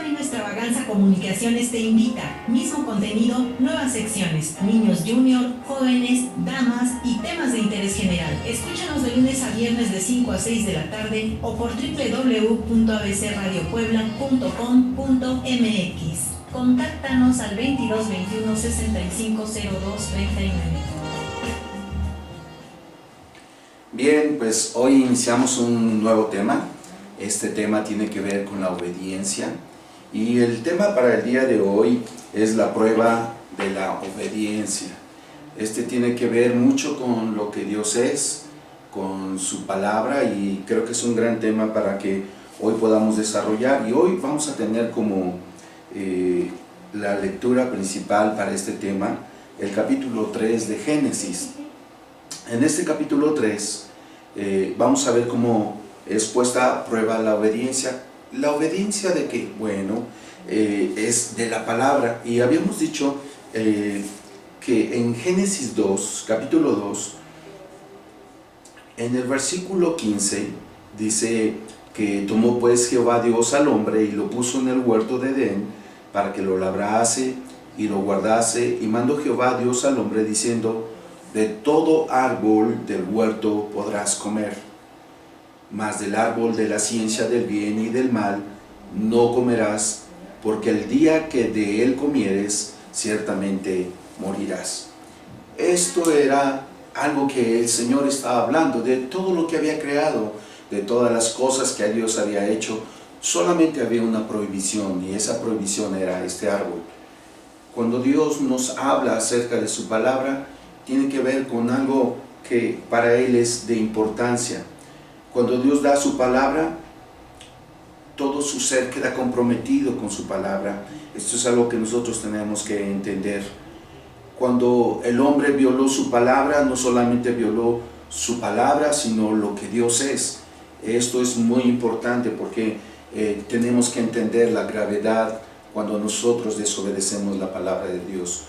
Camino Extravaganza Comunicaciones te invita. Mismo contenido, nuevas secciones, niños junior, jóvenes, damas y temas de interés general. Escúchanos de lunes a viernes de 5 a 6 de la tarde o por www.abcradiopuebla.com.mx. Contáctanos al 22 21 65 02 39. Bien, pues hoy iniciamos un nuevo tema. Este tema tiene que ver con la obediencia. Y el tema para el día de hoy es la prueba de la obediencia. Este tiene que ver mucho con lo que Dios es, con su palabra, y creo que es un gran tema para que hoy podamos desarrollar. Y hoy vamos a tener como la lectura principal para este tema, el capítulo 3 de Génesis. En este capítulo 3 vamos a ver cómo es puesta a prueba la obediencia. ¿La obediencia de qué? Bueno, es de la palabra. Y habíamos dicho que en Génesis 2, capítulo 2, en el versículo 15, dice que tomó pues Jehová Dios al hombre y lo puso en el huerto de Edén para que lo labrase y lo guardase. Y mandó Jehová Dios al hombre diciendo: de todo árbol del huerto podrás comer, mas del árbol de la ciencia del bien y del mal no comerás, porque el día que de él comieres, ciertamente morirás. Esto era algo que el Señor estaba hablando, de todo lo que había creado, de todas las cosas que Dios había hecho. Solamente había una prohibición, y esa prohibición era este árbol. Cuando Dios nos habla acerca de su palabra, tiene que ver con algo que para Él es de importancia. Cuando Dios da su palabra, todo su ser queda comprometido con su palabra. Esto es algo que nosotros tenemos que entender. Cuando el hombre violó su palabra, no solamente violó su palabra, sino lo que Dios es. Esto es muy importante porque tenemos que entender la gravedad cuando nosotros desobedecemos la palabra de Dios.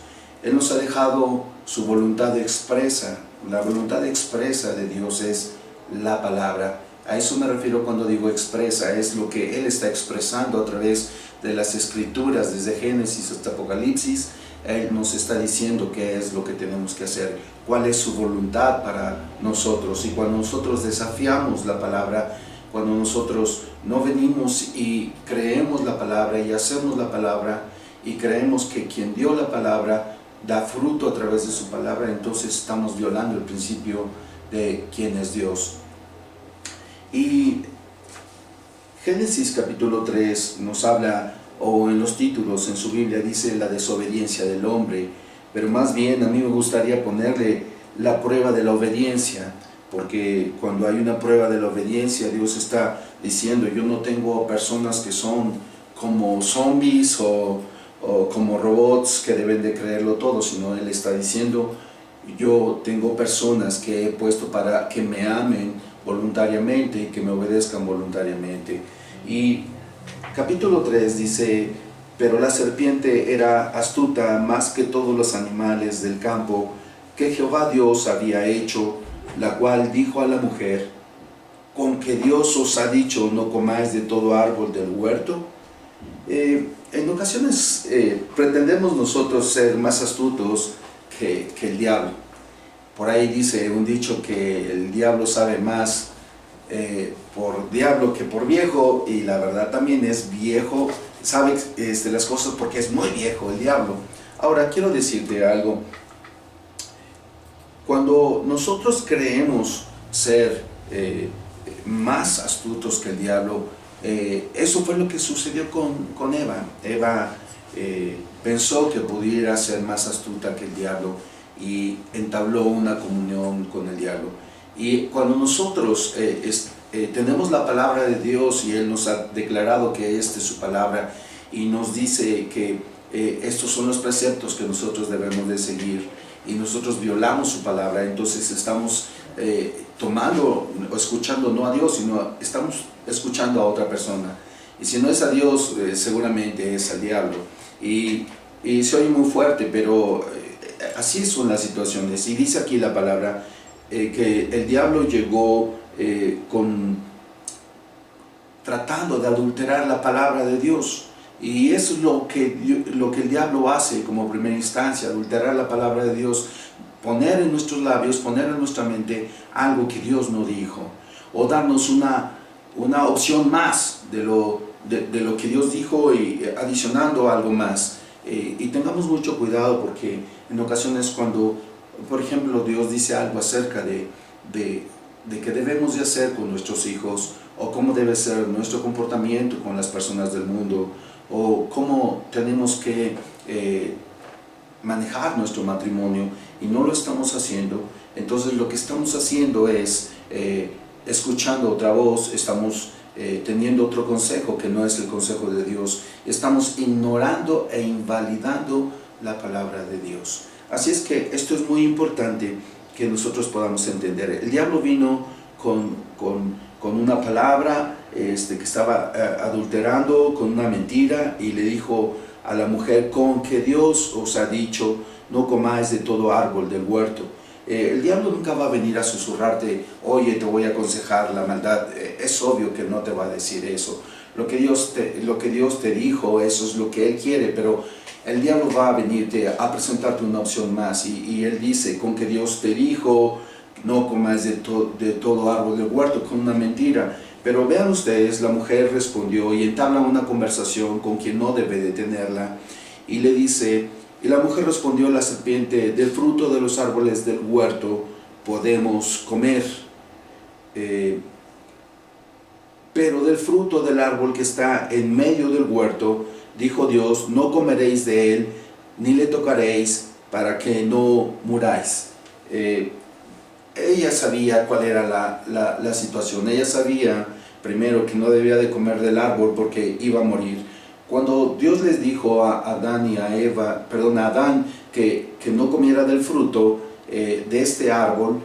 Él nos ha dejado su voluntad expresa. La voluntad expresa de Dios es la palabra. A eso me refiero cuando digo expresa, es lo que Él está expresando a través de las Escrituras, desde Génesis hasta Apocalipsis. Él nos está diciendo qué es lo que tenemos que hacer, cuál es su voluntad para nosotros. Y cuando nosotros desafiamos la palabra, cuando nosotros no venimos y creemos la palabra y hacemos la palabra y creemos que quien dio la palabra da fruto a través de su palabra, entonces estamos violando el principio de quién es Dios. Y Génesis capítulo 3 nos habla, o en los títulos en su Biblia dice la desobediencia del hombre, pero más bien a mí me gustaría ponerle la prueba de la obediencia, porque cuando hay una prueba de la obediencia, Dios está diciendo: yo no tengo personas que son como zombies o como robots que deben de creerlo todo, sino Él está diciendo: yo tengo personas que he puesto para que me amen voluntariamente y que me obedezcan voluntariamente. Y capítulo 3 dice: pero la serpiente era astuta más que todos los animales del campo que Jehová Dios había hecho, la cual dijo a la mujer: ¿con que Dios os ha dicho no comáis de todo árbol del huerto? En ocasiones pretendemos nosotros ser más astutos que el diablo. Por ahí dice un dicho que el diablo sabe más por diablo que por viejo, y la verdad también es viejo, sabe las cosas porque es muy viejo el diablo. Ahora quiero decirte algo: cuando nosotros creemos ser más astutos que el diablo, eso fue lo que sucedió con Eva. Eva pensó que pudiera ser más astuta que el diablo y entabló una comunión con el diablo. Y cuando nosotros tenemos la palabra de Dios, y Él nos ha declarado que esta es su palabra, y nos dice que estos son los preceptos que nosotros debemos de seguir, y nosotros violamos su palabra, entonces estamos tomando o escuchando no a Dios, sino estamos escuchando a otra persona. Y si no es a Dios, seguramente es al diablo. Y se oye muy fuerte, pero así son las situaciones. Y dice aquí la palabra que el diablo llegó tratando de adulterar la palabra de Dios. Y eso es lo que el diablo hace como primera instancia, adulterar la palabra de Dios, poner en nuestros labios, poner en nuestra mente algo que Dios no dijo, o darnos una opción más de lo que Dios dijo y adicionando algo más. Y tengamos mucho cuidado, porque en ocasiones cuando, por ejemplo, Dios dice algo acerca de qué debemos de hacer con nuestros hijos, o cómo debe ser nuestro comportamiento con las personas del mundo, o cómo tenemos que manejar nuestro matrimonio, y no lo estamos haciendo, entonces lo que estamos haciendo es escuchando otra voz, estamos teniendo otro consejo que no es el consejo de Dios, estamos ignorando e invalidando la palabra de Dios. Así es que esto es muy importante que nosotros podamos entender. El diablo vino con una palabra que estaba adulterando, con una mentira, y le dijo a la mujer: con que Dios os ha dicho, no comáis de todo árbol del huerto. El diablo nunca va a venir a susurrarte: oye, te voy a aconsejar la maldad. Es obvio que no te va a decir eso. Lo que Dios te dijo, eso es lo que Él quiere, pero el diablo va a venirte a presentarte una opción más, y Él dice: con que Dios te dijo, no comáis de todo árbol del huerto, con una mentira. Pero vean ustedes, la mujer respondió y entabla una conversación con quien no debe de tenerla, y le dice: y la mujer respondió a la serpiente: del fruto de los árboles del huerto podemos comer, pero del fruto del árbol que está en medio del huerto, dijo Dios, no comeréis de él, ni le tocaréis, para que no muráis. Ella sabía cuál era la situación. Ella sabía primero que no debía de comer del árbol porque iba a morir. Cuando Dios les dijo a Adán y a Eva, a Adán, que no comiera del fruto de este árbol,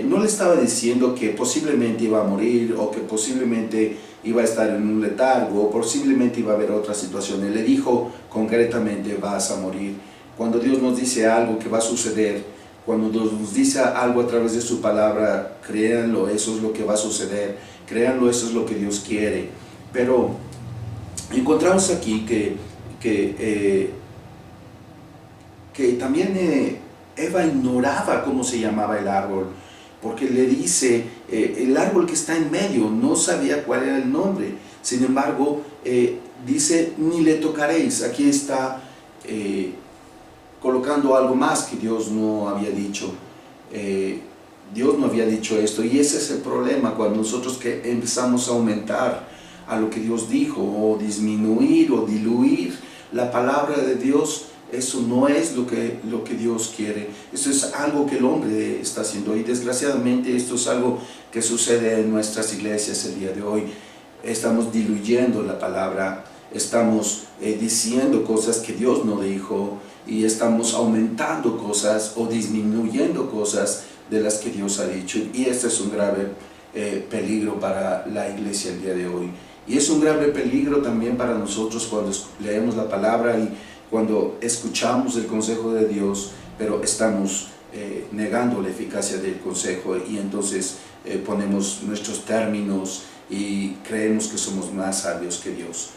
no le estaba diciendo que posiblemente iba a morir, o que posiblemente iba a estar en un letargo, o posiblemente iba a haber otra situación. Él le dijo concretamente: vas a morir. Cuando Dios nos dice algo que va a suceder, cuando Dios nos dice algo a través de su palabra, créanlo, eso es lo que va a suceder. Créanlo, eso es lo que Dios quiere. Pero encontramos aquí que también Eva ignoraba cómo se llamaba el árbol, porque le dice el árbol que está en medio, no sabía cuál era el nombre. Sin embargo, dice: ni le tocaréis. Aquí está colocando algo más que Dios no había dicho. Dios no había dicho esto, y ese es el problema cuando nosotros que empezamos a aumentar a lo que Dios dijo, o disminuir o diluir la palabra de Dios. Eso no es lo que Dios quiere. Eso es algo que el hombre está haciendo, y desgraciadamente esto es algo que sucede en nuestras iglesias el día de hoy. Estamos diluyendo la palabra, estamos diciendo cosas que Dios no dijo, y estamos aumentando cosas o disminuyendo cosas de las que Dios ha dicho, y este es un grave peligro para la iglesia el día de hoy, y es un grave peligro también para nosotros cuando leemos la palabra y cuando escuchamos el consejo de Dios, pero estamos negando la eficacia del consejo, y entonces ponemos nuestros términos y creemos que somos más sabios que Dios.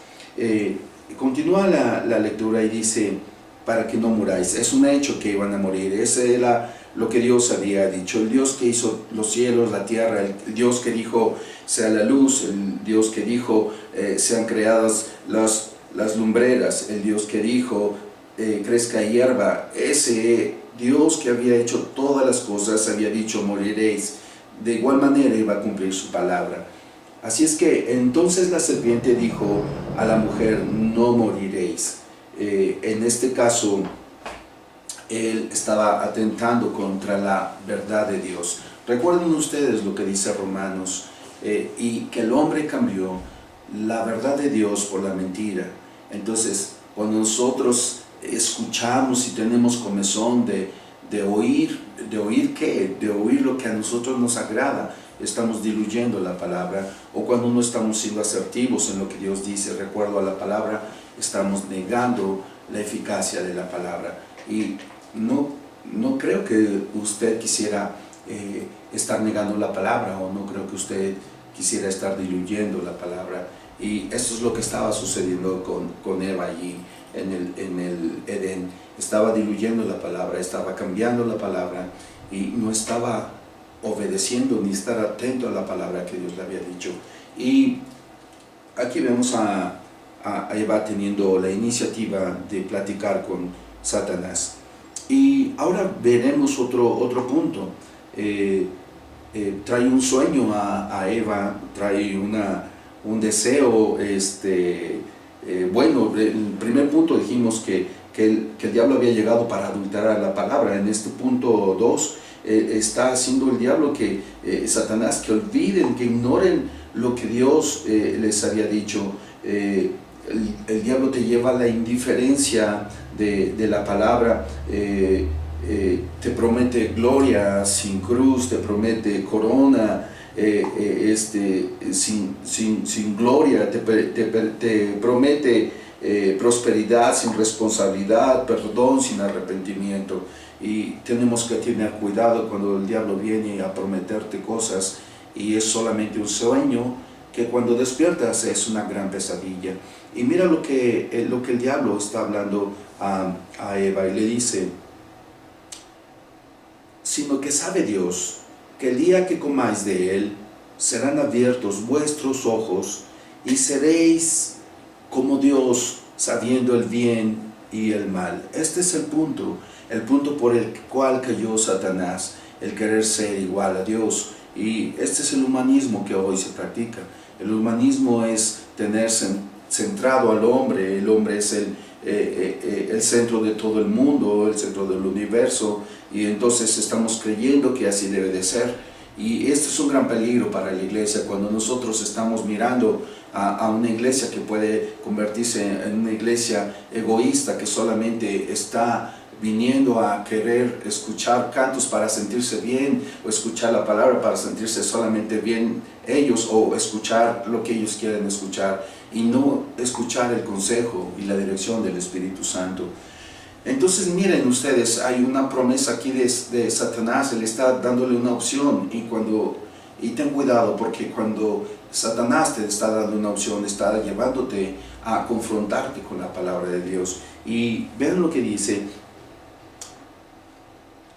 Continúa la lectura y dice: para que no muráis. Es un hecho que iban a morir. Ese era lo que Dios había dicho. El Dios que hizo los cielos, la tierra, el Dios que dijo sea la luz, el Dios que dijo sean creadas las lumbreras, el Dios que dijo crezca hierba. Ese Dios que había hecho todas las cosas había dicho: moriréis. De igual manera iba a cumplir su palabra. Así es que entonces la serpiente dijo a la mujer: no moriréis. En este caso, él estaba atentando contra la verdad de Dios. Recuerden ustedes lo que dice Romanos, y que el hombre cambió la verdad de Dios por la mentira. Entonces, cuando nosotros escuchamos y tenemos comezón de oír ¿qué? De oír lo que a nosotros nos agrada, estamos diluyendo la palabra. O cuando no estamos siendo asertivos en lo que Dios dice, recuerdo a la palabra, estamos negando la eficacia de la palabra. Y no creo que usted quisiera estar negando la palabra, o no creo que usted quisiera estar diluyendo la palabra. Y esto es lo que estaba sucediendo con Eva allí en el Edén. Estaba diluyendo la palabra, estaba cambiando la palabra y no estaba obedeciendo ni estar atento a la palabra que Dios le había dicho. Y aquí vemos a Eva teniendo la iniciativa de platicar con Satanás. Y ahora veremos otro punto. Trae un sueño a Eva, trae un deseo. Bueno, el primer punto dijimos que el diablo había llegado para adulterar la palabra. En este punto 2 está haciendo el diablo que Satanás, que olviden, que ignoren lo que Dios les había dicho. El diablo te lleva a la indiferencia de la palabra. Te promete gloria sin cruz, te promete corona sin gloria, te promete prosperidad sin responsabilidad, perdón sin arrepentimiento. Y tenemos que tener cuidado cuando el diablo viene a prometerte cosas y es solamente un sueño, que cuando despiertas es una gran pesadilla. Y mira lo que el diablo está hablando a Eva, y le dice: sino que sabe Dios que el día que comáis de él, serán abiertos vuestros ojos y seréis como Dios, sabiendo el bien y el mal. Este es el punto por el cual cayó Satanás, el querer ser igual a Dios. Y este es el humanismo que hoy se practica. El humanismo es tener centrado al hombre. El hombre es el centro de todo el mundo, el centro del universo, y entonces estamos creyendo que así debe de ser. Y este es un gran peligro para la iglesia, cuando nosotros estamos mirando a una iglesia que puede convertirse en una iglesia egoísta, que solamente está viniendo a querer escuchar cantos para sentirse bien, o escuchar la palabra para sentirse solamente bien ellos, o escuchar lo que ellos quieren escuchar, y no escuchar el consejo y la dirección del Espíritu Santo. Entonces miren ustedes, hay una promesa aquí de Satanás. Él está dándole una opción, y ten cuidado, porque cuando Satanás te está dando una opción, está llevándote a confrontarte con la palabra de Dios. Y vean lo que dice: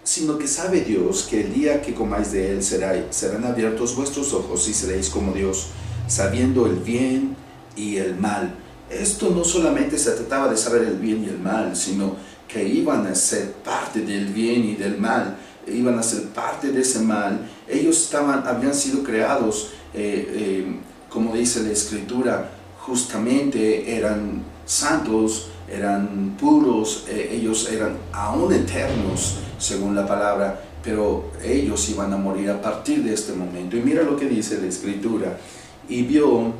sino que sabe Dios que el día que comáis de él serán abiertos vuestros ojos y seréis como Dios, sabiendo el bien y el mal. Esto no solamente se trataba de saber el bien y el mal, sino que iban a ser parte del bien y del mal, iban a ser parte de ese mal. Ellos habían sido creados, como dice la Escritura, justamente eran santos, eran puros, ellos eran aún eternos, según la palabra, pero ellos iban a morir a partir de este momento. Y mira lo que dice la Escritura: y vio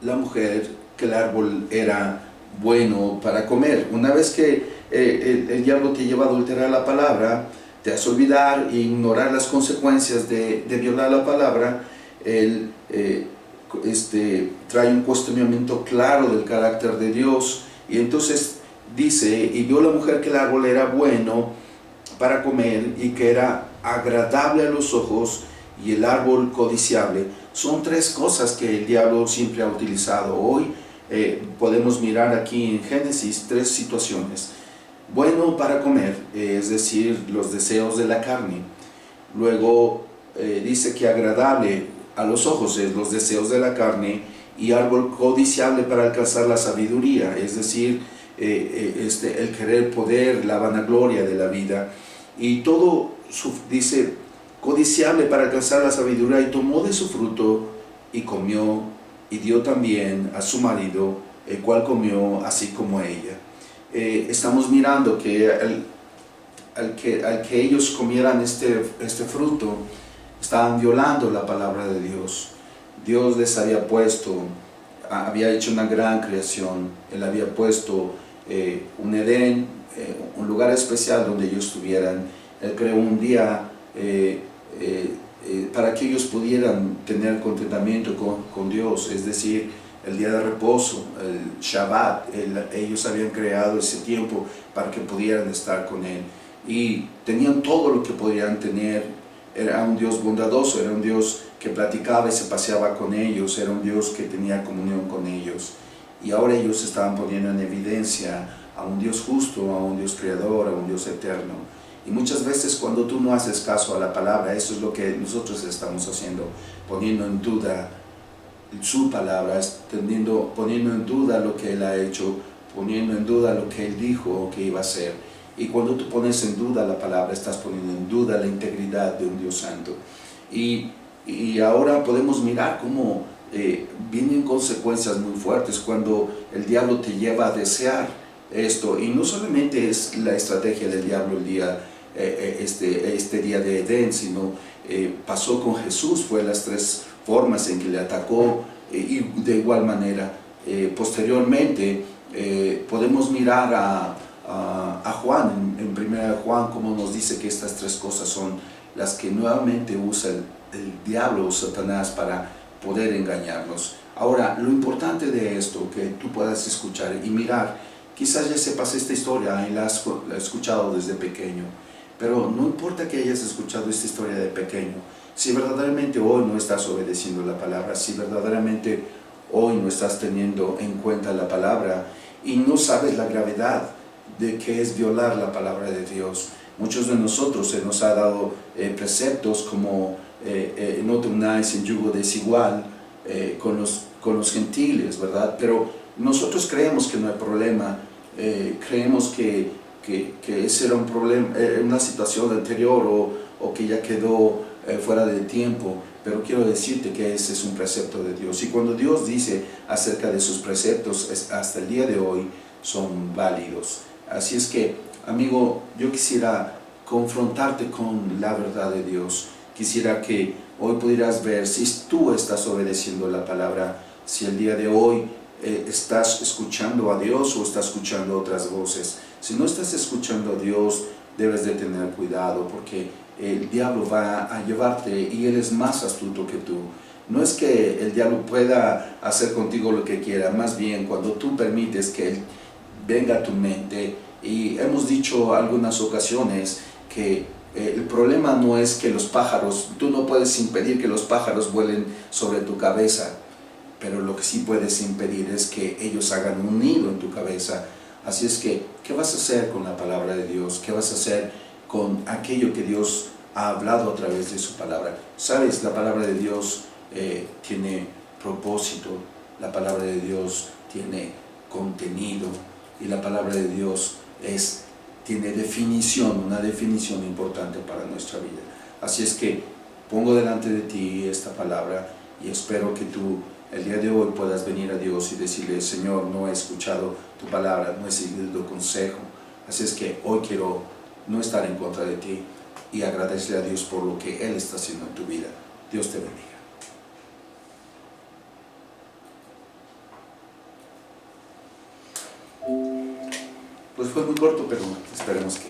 la mujer que el árbol era bueno para comer. Una vez que el diablo te lleva a adulterar la palabra, te hace olvidar e ignorar las consecuencias de violar la palabra, él trae un cuestionamiento claro del carácter de Dios. Y entonces dice: y vio la mujer que el árbol era bueno para comer y que era agradable a los ojos, y el árbol codiciable. Son tres cosas que el diablo siempre ha utilizado. Hoy podemos mirar aquí en Génesis tres situaciones. Bueno para comer, es decir, los deseos de la carne. Luego dice que agradable a los ojos es los deseos de la carne, y árbol codiciable para alcanzar la sabiduría, es decir, el querer poder, la vanagloria de la vida. Y todo dice codiciable para alcanzar la sabiduría, y tomó de su fruto y comió, y dio también a su marido, el cual comió así como ella. Estamos mirando que al que ellos comieran este fruto, estaban violando la palabra de Dios. Dios les había hecho una gran creación. Él había puesto un Edén, un lugar especial donde ellos estuvieran. Él creó un día para que ellos pudieran tener contentamiento con Dios, es decir, el día de reposo, el Shabbat. Ellos habían creado ese tiempo para que pudieran estar con Él, y tenían todo lo que podían tener era un Dios bondadoso, era un Dios que platicaba y se paseaba con ellos, era un Dios que tenía comunión con ellos. Y ahora ellos estaban poniendo en evidencia a un Dios justo, a un Dios creador, a un Dios eterno. Y muchas veces cuando tú no haces caso a la palabra, eso es lo que nosotros estamos haciendo, poniendo en duda su palabra, poniendo en duda lo que Él ha hecho, poniendo en duda lo que Él dijo que iba a hacer. Y cuando tú pones en duda la palabra, estás poniendo en duda la integridad de un Dios santo. Y ahora podemos mirar cómo vienen consecuencias muy fuertes cuando el diablo te lleva a desear esto. Y no solamente es la estrategia del diablo este día de Edén, sino pasó con Jesús, fue las tres formas en que le atacó, y de igual manera posteriormente podemos mirar a Juan en 1 Juan, como nos dice que estas tres cosas son las que nuevamente usa el diablo o Satanás para poder engañarnos. Ahora, lo importante de esto, que tú puedas escuchar y mirar, quizás ya sepas esta historia y la has escuchado desde pequeño, pero no importa que hayas escuchado esta historia de pequeño, si verdaderamente hoy no estás obedeciendo la palabra, si verdaderamente hoy no estás teniendo en cuenta la palabra y no sabes la gravedad de que es violar la palabra de Dios. Muchos de nosotros se nos ha dado preceptos como no te unáis en yugo desigual con los gentiles, ¿verdad? Pero nosotros creemos que no hay problema, creemos que ese era un problema, una situación anterior o que ya quedó fuera de tiempo, pero quiero decirte que ese es un precepto de Dios. Y cuando Dios dice acerca de sus preceptos, hasta el día de hoy son válidos. Así es que, amigo, yo quisiera confrontarte con la verdad de Dios. Quisiera que hoy pudieras ver si tú estás obedeciendo la palabra, si el día de hoy estás escuchando a Dios o estás escuchando otras voces. Si no estás escuchando a Dios, debes de tener cuidado, porque el diablo va a llevarte y él es más astuto que tú. No es que el diablo pueda hacer contigo lo que quiera, más bien cuando tú permites que él venga a tu mente. Y hemos dicho algunas ocasiones que el problema no es que los pájaros, tú no puedes impedir que los pájaros vuelen sobre tu cabeza, pero lo que sí puedes impedir es que ellos hagan un nido en tu cabeza. Así es que, ¿qué vas a hacer con la palabra de Dios? ¿Qué vas a hacer con aquello que Dios ha hablado a través de su palabra? Sabes, la palabra de Dios tiene propósito, la palabra de Dios tiene contenido y la palabra de Dios tiene definición, una definición importante para nuestra vida. Así es que pongo delante de ti esta palabra y espero que tú el día de hoy puedas venir a Dios y decirle: Señor, no he escuchado tu palabra, no he seguido tu consejo. Así es que hoy quiero no estar en contra de ti y agradecerle a Dios por lo que Él está haciendo en tu vida. Dios te bendiga. Pues fue muy corto, pero esperemos que